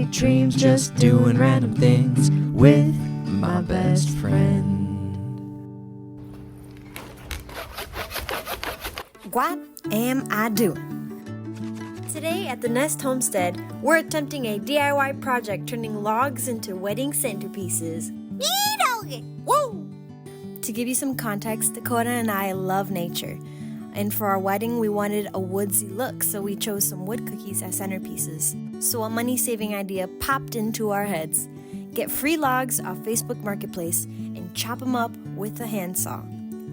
sweet dreams, just doing random things with my best friend. What am I doing? Today at the Nest Homestead, we're attempting a DIY project turning logs into wedding centerpieces. Woo! To give you some context, Dakota and I love nature. And for our wedding, we wanted a woodsy look, so we chose some wood cookies as centerpieces. So a money-saving idea popped into our heads. Get free logs off Facebook Marketplace and chop them up with a handsaw.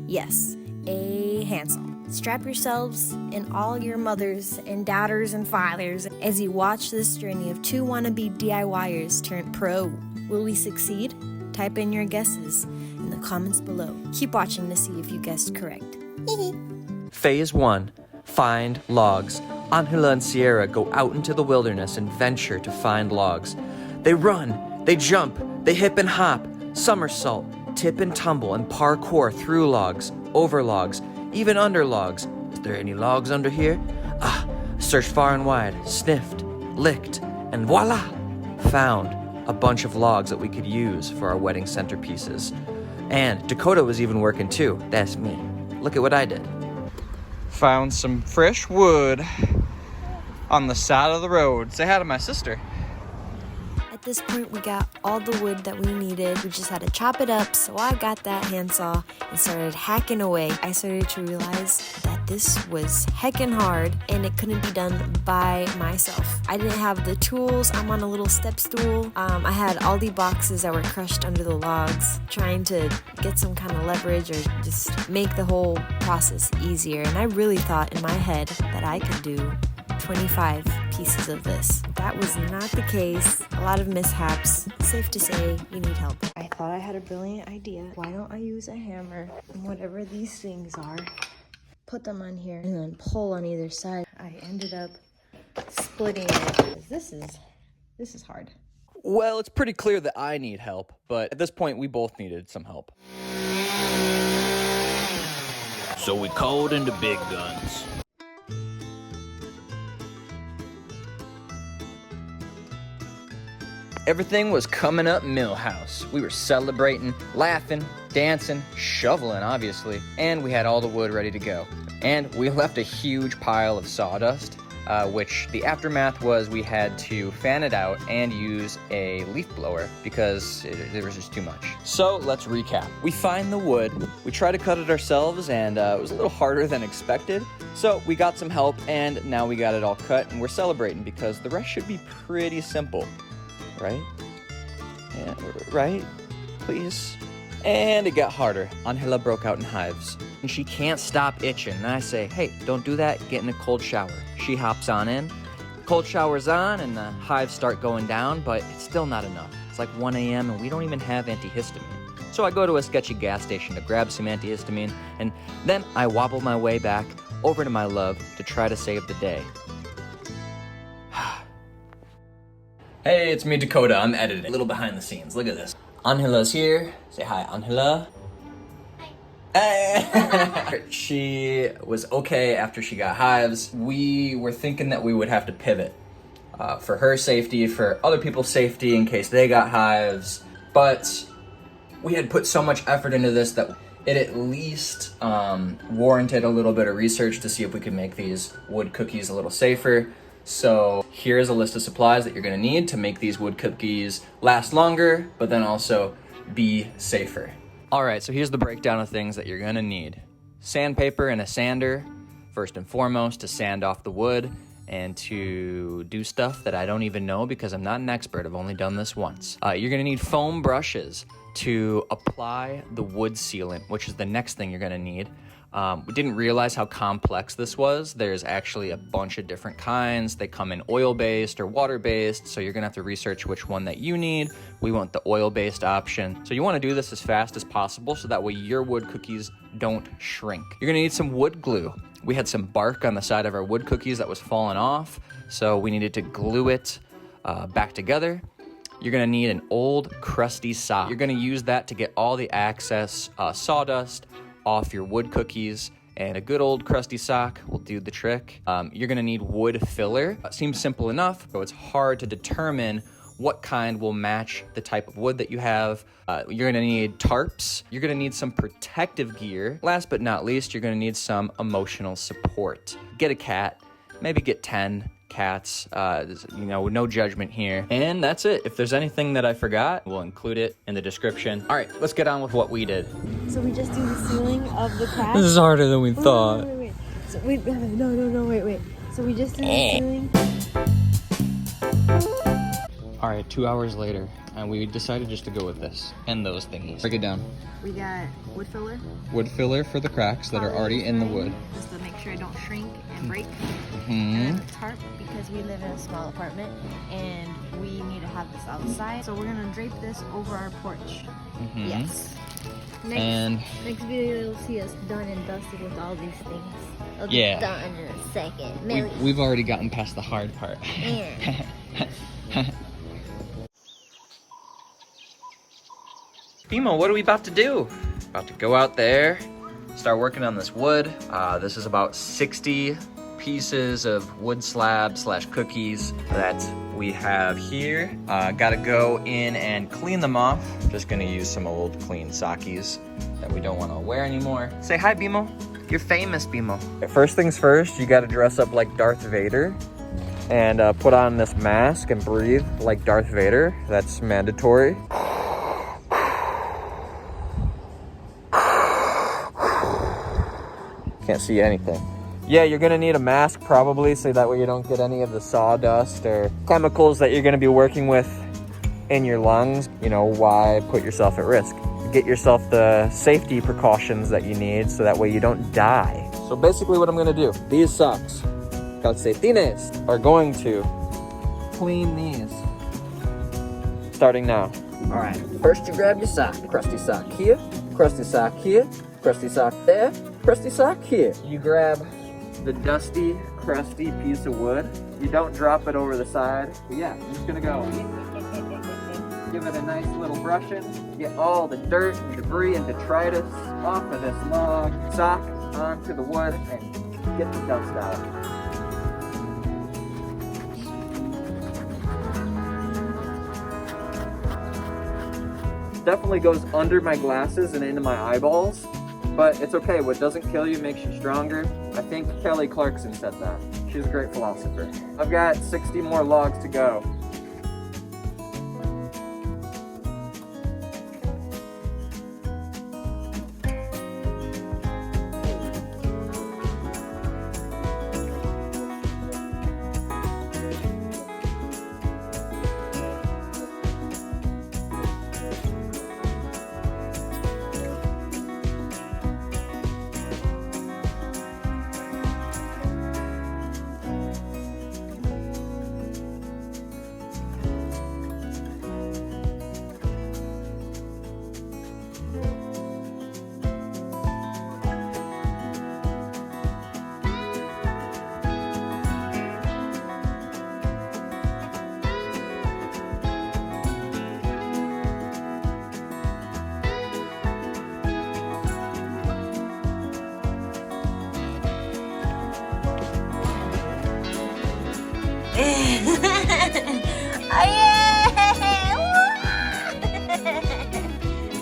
Yes, a handsaw. Strap yourselves and all your mothers and daughters and fathers as you watch this journey of two wannabe DIYers turn pro. Will we succeed? Type in your guesses in the comments below. Keep watching to see if you guessed correct. Phase 1. Find logs. Angela and Sierra go out into the wilderness and venture to find logs. They run, they jump, they hip and hop, somersault, tip and tumble, and parkour through logs, over logs, even under logs. Is there any logs under here? Searched far and wide, sniffed, licked, and voila! Found a bunch of logs that we could use for our wedding centerpieces. And Dakota was even working too. That's me. Look at what I did. Found some fresh wood on the side of the road. Say hi to my sister. At this point, we got all the wood that we needed. We just had to chop it up, so I got that handsaw and started hacking away. I started to realize that this was heckin' hard and it couldn't be done by myself. I didn't have the tools. I'm on a little step stool. I had all the boxes that were crushed under the logs, trying to get some kind of leverage or just make the whole process easier. And I really thought in my head that I could do 25 pieces of this. That was not the case. A lot of mishaps. Safe to say, you need help. I thought I had a brilliant idea. Why don't I use a hammer and whatever these things are, put them on here and then pull on either side. I ended up splitting it. This is hard. Well, it's pretty clear that I need help, but at this point, we both needed some help. So we called in the big guns. Everything was coming up Millhouse. We were celebrating, laughing, dancing, shoveling, obviously, and we had all the wood ready to go. And we left a huge pile of sawdust, which the aftermath was we had to fan it out and use a leaf blower because there was just too much. So let's recap. We find the wood, we try to cut it ourselves, and it was a little harder than expected. So we got some help, and now we got it all cut, and we're celebrating because the rest should be pretty simple. Right? Yeah, right? Please? And it got harder. Angela broke out in hives. And she can't stop itching. And I say, hey, don't do that. Get in a cold shower. She hops on in. Cold shower's on and the hives start going down, but it's still not enough. It's like 1 a.m. and we don't even have antihistamine. So I go to a sketchy gas station to grab some antihistamine, and then I wobble my way back over to my love to try to save the day. Hey, it's me, Dakota. I'm editing. A little behind the scenes. Look at this. Angela's here. Say hi, Angela. Hey. She was okay after she got hives. We were thinking that we would have to pivot for her safety, for other people's safety in case they got hives. But we had put so much effort into this that it at least warranted a little bit of research to see if we could make these wood cookies a little safer. So here's a list of supplies that you're gonna need to make these wood cookies last longer, but then also be safer. All right, so here's the breakdown of things that you're gonna need. Sandpaper and a sander, first and foremost, to sand off the wood and to do stuff that I don't even know because I'm not an expert. I've only done this once. You're gonna need foam brushes to apply the wood sealant, which is the next thing you're gonna need. We didn't realize how complex this was. There's actually a bunch of different kinds. They come in oil-based or water-based, so you're gonna have to research which one that you need. We want the oil-based option. So you wanna do this as fast as possible so that way your wood cookies don't shrink. You're gonna need some wood glue. We had some bark on the side of our wood cookies that was falling off, so we needed to glue it back together. You're gonna need an old crusty sock. You're gonna use that to get all the excess sawdust off your wood cookies, and a good old crusty sock will do the trick. You're gonna need wood filler. It seems simple enough, but it's hard to determine what kind will match the type of wood that you have. You're gonna need tarps. You're gonna need some protective gear. Last but not least, you're gonna need some emotional support. Get a cat, maybe get 10 cats, no judgment here. And that's it. If there's anything that I forgot, we'll include it in the description. All right, let's get on with what we did. So we just do the ceiling of the crack. This is harder than we thought. Wait. So wait. So we just do the ceiling. All right, 2 hours later, and we decided just to go with this and those thingies. Break it down. We got wood filler. Wood filler for the cracks that are already in the wood. Just to make sure it don't shrink and break. Mm-hmm. And then tarp, because we live in a small apartment and we need to have this outside. So we're gonna drape this over our porch. Mm-hmm. Yes. Next video you'll see us done and dusted with all these things. I'll be done in a second. We've already gotten past the hard part. Yeah. Bimo, what are we about to do? About to go out there, start working on this wood. This is about 60 pieces of wood slab / cookies that we have here. Gotta go in and clean them off. Just gonna use some old clean sakis that we don't wanna wear anymore. Say hi, Bimo. You're famous, Bimo. First things first, you gotta dress up like Darth Vader and put on this mask and breathe like Darth Vader. That's mandatory. Can't see anything. Yeah, you're gonna need a mask probably, so that way you don't get any of the sawdust or chemicals that you're gonna be working with in your lungs. You know, why put yourself at risk? Get yourself the safety precautions that you need so that way you don't die. So basically what I'm gonna do, these socks, calcetines, are going to clean these. Starting now. All right, first you grab your sock. Crusty sock here, crusty sock here, crusty sock there, crusty sock here. You grab the dusty, crusty piece of wood. You don't drop it over the side. But yeah, I'm just gonna go. Give it a nice little brushing. Get all the dirt and debris and detritus off of this log. Sock onto the wood and get the dust out. Definitely goes under my glasses and into my eyeballs. But it's okay, what doesn't kill you makes you stronger. I think Kelly Clarkson said that. She's a great philosopher. I've got 60 more logs to go.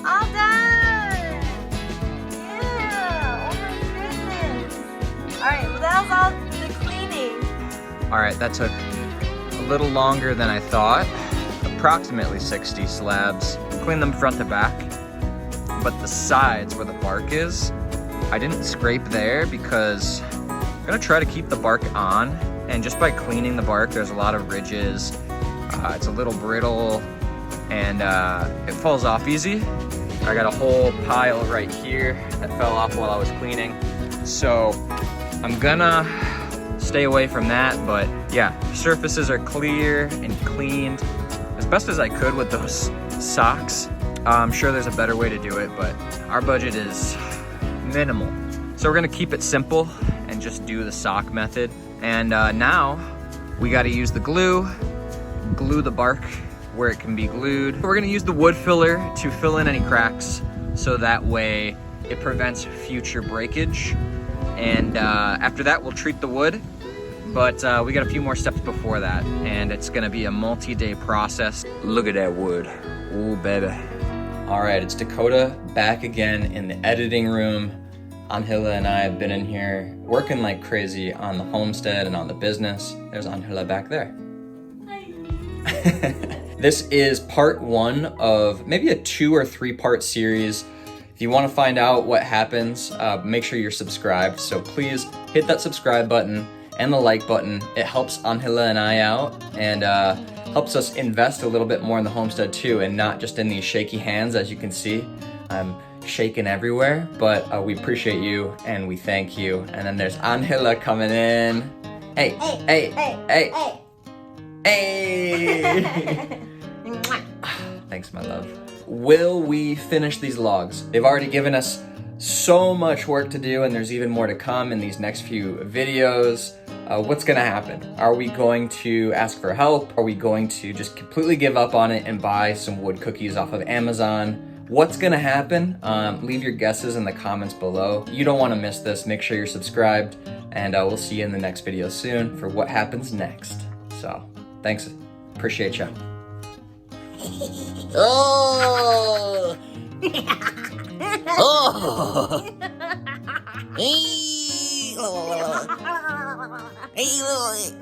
All done! Yeah! Oh my goodness! Alright, well that was all the cleaning. Alright, that took a little longer than I thought. Approximately 60 slabs. Clean them front to back. But the sides where the bark is, I didn't scrape there because I'm gonna try to keep the bark on. And just by cleaning the bark, there's a lot of ridges. It's a little brittle and it falls off easy. I got a whole pile right here that fell off while I was cleaning. So I'm gonna stay away from that, but yeah, surfaces are clear and cleaned as best as I could with those socks. I'm sure there's a better way to do it, but our budget is minimal. So we're gonna keep it simple and just do the sock method. And now we gotta use the glue the bark where it can be glued. We're gonna use the wood filler to fill in any cracks so that way it prevents future breakage. And after that, we'll treat the wood, but we got a few more steps before that, and it's gonna be a multi-day process. Look at that wood. Ooh, baby. All right, it's Dakota back again in the editing room. Angela and I have been in here working like crazy on the homestead and on the business. There's Angela back there. This is part 1 of maybe a 2 or 3 part series. If you want to find out what happens, make sure you're subscribed. So please hit that subscribe button and the like button. It helps Angela and I out, and helps us invest a little bit more in the homestead too, and not just in these shaky hands. As you can see, I'm shaking everywhere, but we appreciate you and we thank you. And then there's Angela coming in. Hey, hey, hey, hey. Thanks, my love. Will we finish these logs? They've already given us so much work to do, and there's even more to come in these next few videos. What's gonna happen? Are we going to ask for help? Are we going to just completely give up on it and buy some wood cookies off of Amazon? What's gonna happen? Leave your guesses in the comments below. You don't wanna miss this. Make sure you're subscribed, and we'll see you in the next video soon for what happens next. So, thanks. Appreciate ya. Oh! Oh! Hey! Hey!